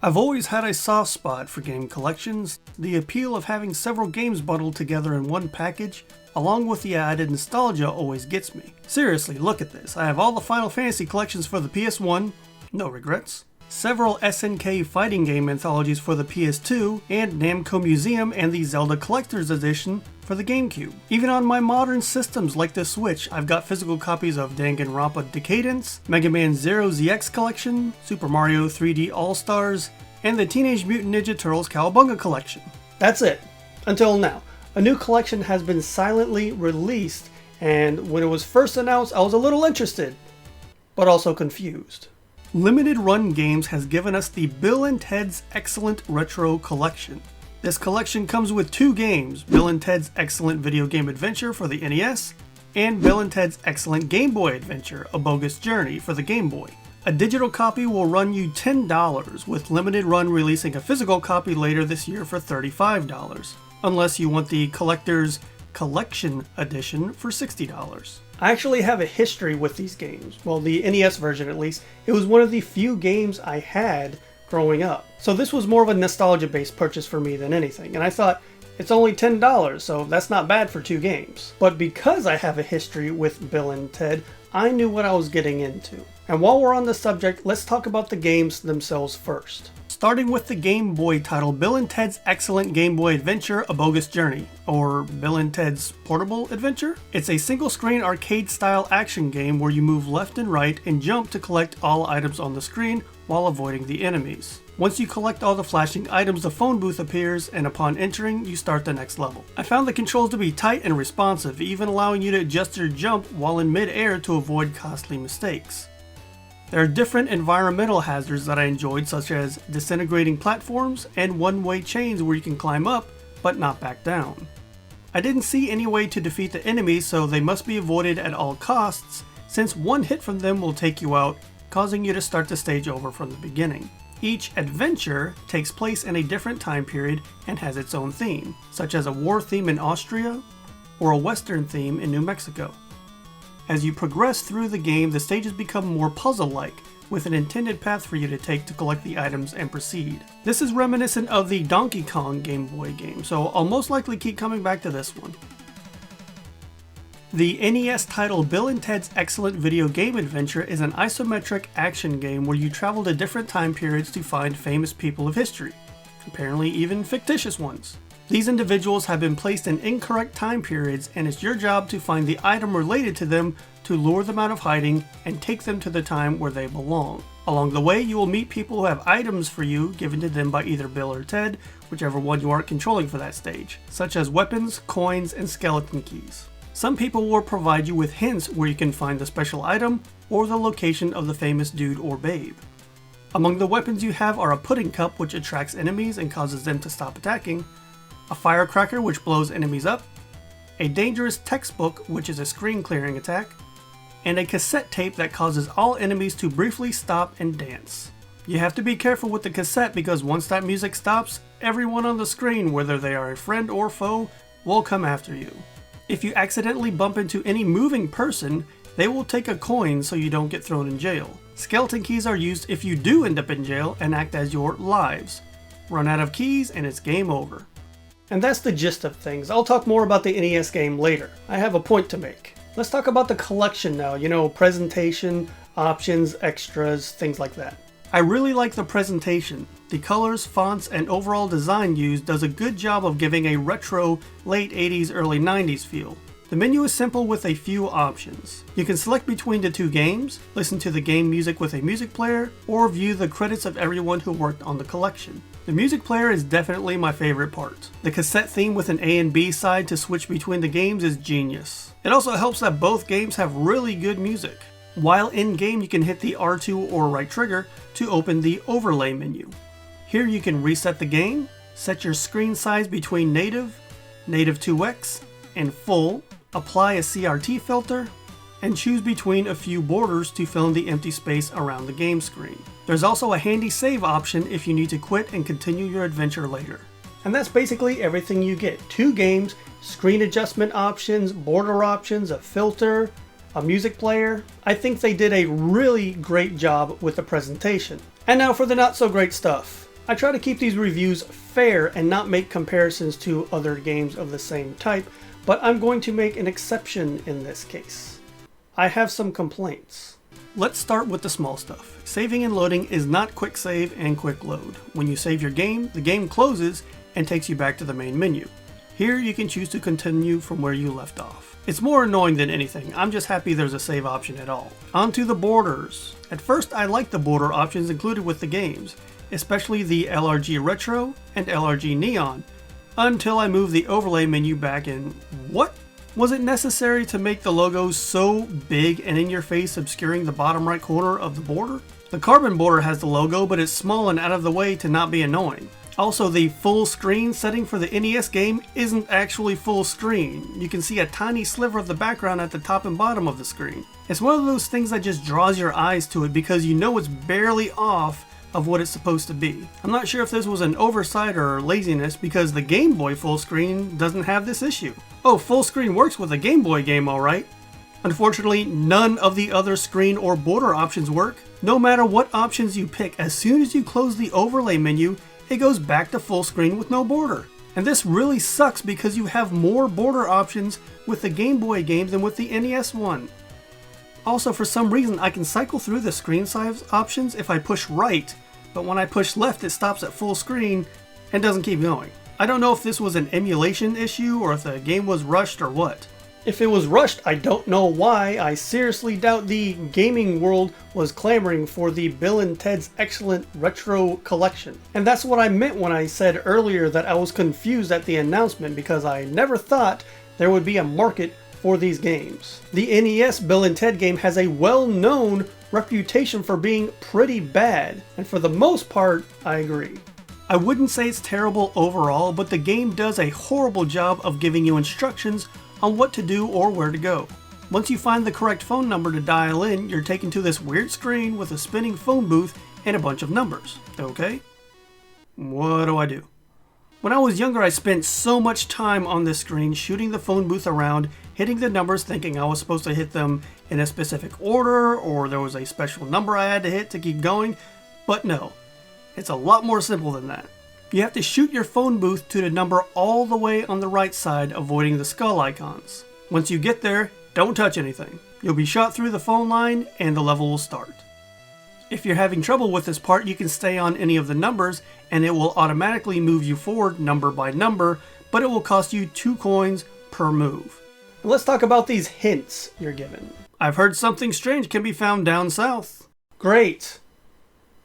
I've always had a soft spot for game collections. The appeal of having several games bundled together in one package, along with the added nostalgia, always gets me. Seriously, look at this. I have all the Final Fantasy collections for the PS1, no regrets. Several SNK fighting game anthologies for the PS2, and Namco Museum and the Zelda Collector's Edition for the GameCube. Even on my modern systems like the Switch, I've got physical copies of Danganronpa Decadence, Mega Man Zero ZX Collection, Super Mario 3D All-Stars, and the Teenage Mutant Ninja Turtles Cowabunga Collection. That's it. Until now. A new collection has been silently released, and when it was first announced, I was a little interested, but also confused. Limited Run Games has given us the Bill & Ted's Excellent Retro Collection. This collection comes with two games, Bill & Ted's Excellent Video Game Adventure for the NES, and Bill & Ted's Excellent Game Boy Adventure, A Bogus Journey for the Game Boy. A digital copy will run you $10, with Limited Run releasing a physical copy later this year for $35, unless you want the Collector's Collection Edition for $60. I actually have a history with these games, well, the NES version at least. It was one of the few games I had growing up. So this was more of a nostalgia-based purchase for me than anything, and I thought, it's only $10, so that's not bad for two games. But because I have a history with Bill and Ted, I knew what I was getting into. And while we're on the subject, let's talk about the games themselves first. Starting with the Game Boy title Bill & Ted's Excellent Game Boy Adventure, A Bogus Journey, or Bill & Ted's Portable Adventure. It's a single-screen arcade-style action game where you move left and right and jump to collect all items on the screen while avoiding the enemies. Once you collect all the flashing items, the phone booth appears, and upon entering, you start the next level. I found the controls to be tight and responsive, even allowing you to adjust your jump while in mid-air to avoid costly mistakes. There are different environmental hazards that I enjoyed, such as disintegrating platforms and one-way chains where you can climb up, but not back down. I didn't see any way to defeat the enemies, so they must be avoided at all costs, since one hit from them will take you out, causing you to start the stage over from the beginning. Each adventure takes place in a different time period and has its own theme, such as a war theme in Austria or a western theme in New Mexico. As you progress through the game, the stages become more puzzle-like, with an intended path for you to take to collect the items and proceed. This is reminiscent of the Donkey Kong Game Boy game, so I'll most likely keep coming back to this one. The NES title Bill & Ted's Excellent Video Game Adventure is an isometric action game where you travel to different time periods to find famous people of history, apparently even fictitious ones. These individuals have been placed in incorrect time periods, and it's your job to find the item related to them to lure them out of hiding and take them to the time where they belong. Along the way, you will meet people who have items for you given to them by either Bill or Ted, whichever one you aren't controlling for that stage, such as weapons, coins, and skeleton keys. Some people will provide you with hints where you can find the special item or the location of the famous dude or babe. Among the weapons you have are a pudding cup, which attracts enemies and causes them to stop attacking, a firecracker which blows enemies up, a dangerous textbook which is a screen clearing attack, and a cassette tape that causes all enemies to briefly stop and dance. You have to be careful with the cassette because once that music stops, everyone on the screen, whether they are a friend or foe, will come after you. If you accidentally bump into any moving person, they will take a coin so you don't get thrown in jail. Skeleton keys are used if you do end up in jail and act as your lives. Run out of keys and it's game over. And that's the gist of things. I'll talk more about the NES game later. I have a point to make. Let's talk about the collection now, presentation, options, extras, things like that. I really like the presentation. The colors, fonts, and overall design used does a good job of giving a retro, late 80s, early 90s feel. The menu is simple with a few options. You can select between the two games, listen to the game music with a music player, or view the credits of everyone who worked on the collection. The music player is definitely my favorite part. The cassette theme with an A and B side to switch between the games is genius. It also helps that both games have really good music. While in-game, you can hit the R2 or right trigger to open the overlay menu. Here you can reset the game, set your screen size between native, native 2x, and full, apply a CRT filter, and choose between a few borders to fill in the empty space around the game screen. There's also a handy save option if you need to quit and continue your adventure later. And that's basically everything you get. Two games, screen adjustment options, border options, a filter, a music player. I think they did a really great job with the presentation. And now for the not so great stuff. I try to keep these reviews fair and not make comparisons to other games of the same type, but I'm going to make an exception in this case. I have some complaints. Let's start with the small stuff. Saving and loading is not quick save and quick load. When you save your game, the game closes and takes you back to the main menu. Here you can choose to continue from where you left off. It's more annoying than anything. I'm just happy there's a save option at all. On to the borders. At first I liked the border options included with the games, especially the LRG Retro and LRG Neon, until I moved the overlay menu back in. What? Was it necessary to make the logos so big and in your face, obscuring the bottom right corner of the border? The carbon border has the logo, but it's small and out of the way to not be annoying. Also, the full screen setting for the NES game isn't actually full screen. You can see a tiny sliver of the background at the top and bottom of the screen. It's one of those things that just draws your eyes to it because you know it's barely off of what it's supposed to be. I'm not sure if this was an oversight or laziness because the Game Boy full screen doesn't have this issue. Oh, full screen works with a Game Boy game, alright. Unfortunately, none of the other screen or border options work. No matter what options you pick, as soon as you close the overlay menu, it goes back to full screen with no border. And this really sucks because you have more border options with the Game Boy game than with the NES one. Also, for some reason, I can cycle through the screen size options if I push right, but when I push left, it stops at full screen and doesn't keep going. I don't know if this was an emulation issue or if the game was rushed or what. If it was rushed, I don't know why. I seriously doubt the gaming world was clamoring for the Bill and Ted's Excellent Retro Collection. And that's what I meant when I said earlier that I was confused at the announcement because I never thought there would be a market for these games. The NES Bill and Ted game has a well-known reputation for being pretty bad, and for the most part, I agree. I wouldn't say it's terrible overall, but the game does a horrible job of giving you instructions on what to do or where to go. Once you find the correct phone number to dial in, you're taken to this weird screen with a spinning phone booth and a bunch of numbers. Okay? What do I do? When I was younger, I spent so much time on this screen shooting the phone booth around, hitting the numbers thinking I was supposed to hit them in a specific order or there was a special number I had to hit to keep going, but no. It's a lot more simple than that. You have to shoot your phone booth to the number all the way on the right side, avoiding the skull icons. Once you get there, don't touch anything. You'll be shot through the phone line and the level will start. If you're having trouble with this part, you can stay on any of the numbers and it will automatically move you forward number by number, but it will cost you 2 coins per move. Let's talk about these hints you're given. I've heard something strange can be found down south. Great.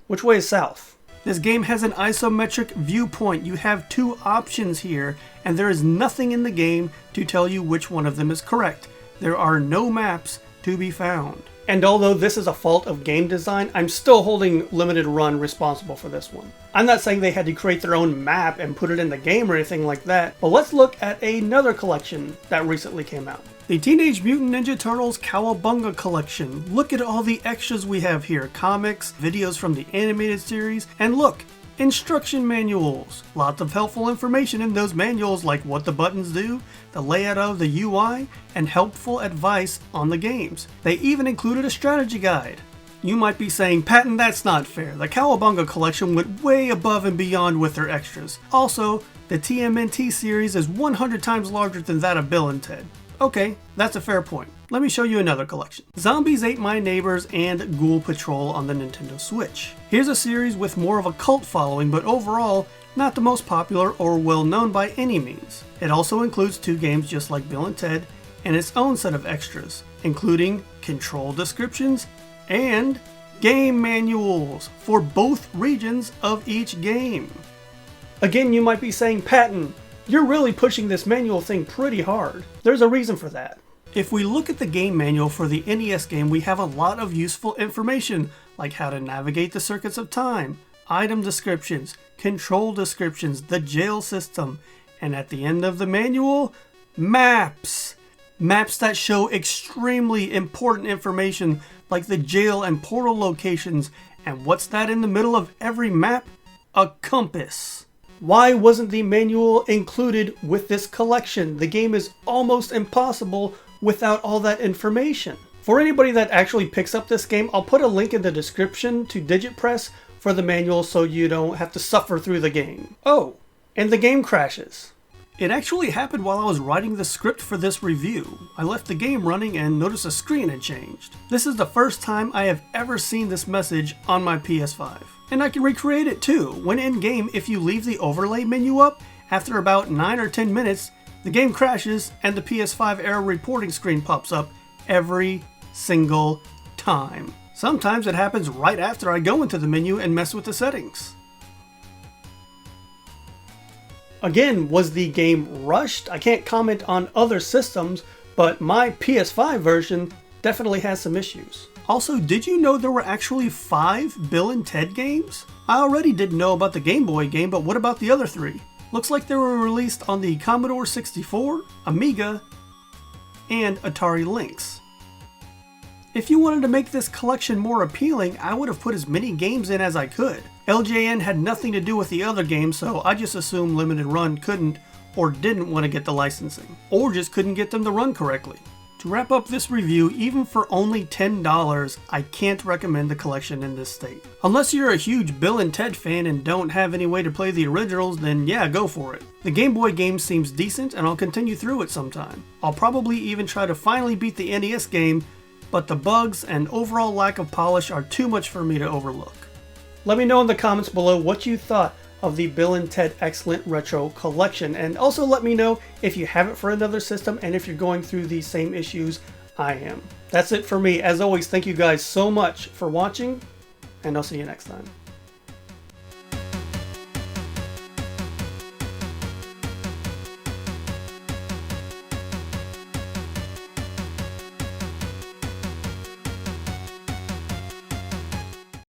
Which way is south? This game has an isometric viewpoint. You have 2 options here, and there is nothing in the game to tell you which one of them is correct. There are no maps to be found. And although this is a fault of game design, I'm still holding Limited Run responsible for this one. I'm not saying they had to create their own map and put it in the game or anything like that, but let's look at another collection that recently came out. The Teenage Mutant Ninja Turtles Cowabunga Collection. Look at all the extras we have here. Comics, videos from the animated series, and look, instruction manuals. Lots of helpful information in those manuals like what the buttons do, the layout of the UI, and helpful advice on the games. They even included a strategy guide. You might be saying, Patton, that's not fair. The Cowabunga Collection went way above and beyond with their extras. Also, the TMNT series is 100 times larger than that of Bill and Ted. Okay, that's a fair point. Let me show you another collection. Zombies Ate My Neighbors and Ghoul Patrol on the Nintendo Switch. Here's a series with more of a cult following, but overall, not the most popular or well known by any means. It also includes 2 games just like Bill and Ted, and its own set of extras, including control descriptions and game manuals for both regions of each game. Again, you might be saying, Patton, you're really pushing this manual thing pretty hard. There's a reason for that. If we look at the game manual for the NES game, we have a lot of useful information, like how to navigate the circuits of time, item descriptions, control descriptions, the jail system, and at the end of the manual, maps. Maps that show extremely important information like the jail and portal locations, and what's that in the middle of every map? A compass. Why wasn't the manual included with this collection? The game is almost impossible without all that information. For anybody that actually picks up this game, I'll put a link in the description to DigitPress for the manual so you don't have to suffer through the game. Oh, and the game crashes. It actually happened while I was writing the script for this review. I left the game running and noticed a screen had changed. This is the first time I have ever seen this message on my PS5. And I can recreate it too. When in game, if you leave the overlay menu up, after about 9 or 10 minutes, the game crashes and the PS5 error reporting screen pops up every single time. Sometimes it happens right after I go into the menu and mess with the settings. Again, was the game rushed? I can't comment on other systems, but my PS5 version definitely has some issues. Also, did you know there were actually 5 Bill and Ted games? I already didn't know about the Game Boy game, but what about the other 3? Looks like they were released on the Commodore 64, Amiga, and Atari Lynx. If you wanted to make this collection more appealing, I would have put as many games in as I could. LJN had nothing to do with the other games, so I just assumed Limited Run couldn't or didn't want to get the licensing, or just couldn't get them to run correctly. To wrap up this review, even for only $10, I can't recommend the collection in this state. Unless you're a huge Bill and Ted fan and don't have any way to play the originals, then yeah, go for it. The Game Boy game seems decent and I'll continue through it sometime. I'll probably even try to finally beat the NES game, but the bugs and overall lack of polish are too much for me to overlook. Let me know in the comments below what you thought of the Bill and Ted Excellent Retro Collection, and also let me know if you have it for another system and if you're going through these same issues I am. That's it for me. As always, thank you guys so much for watching, and I'll see you next time.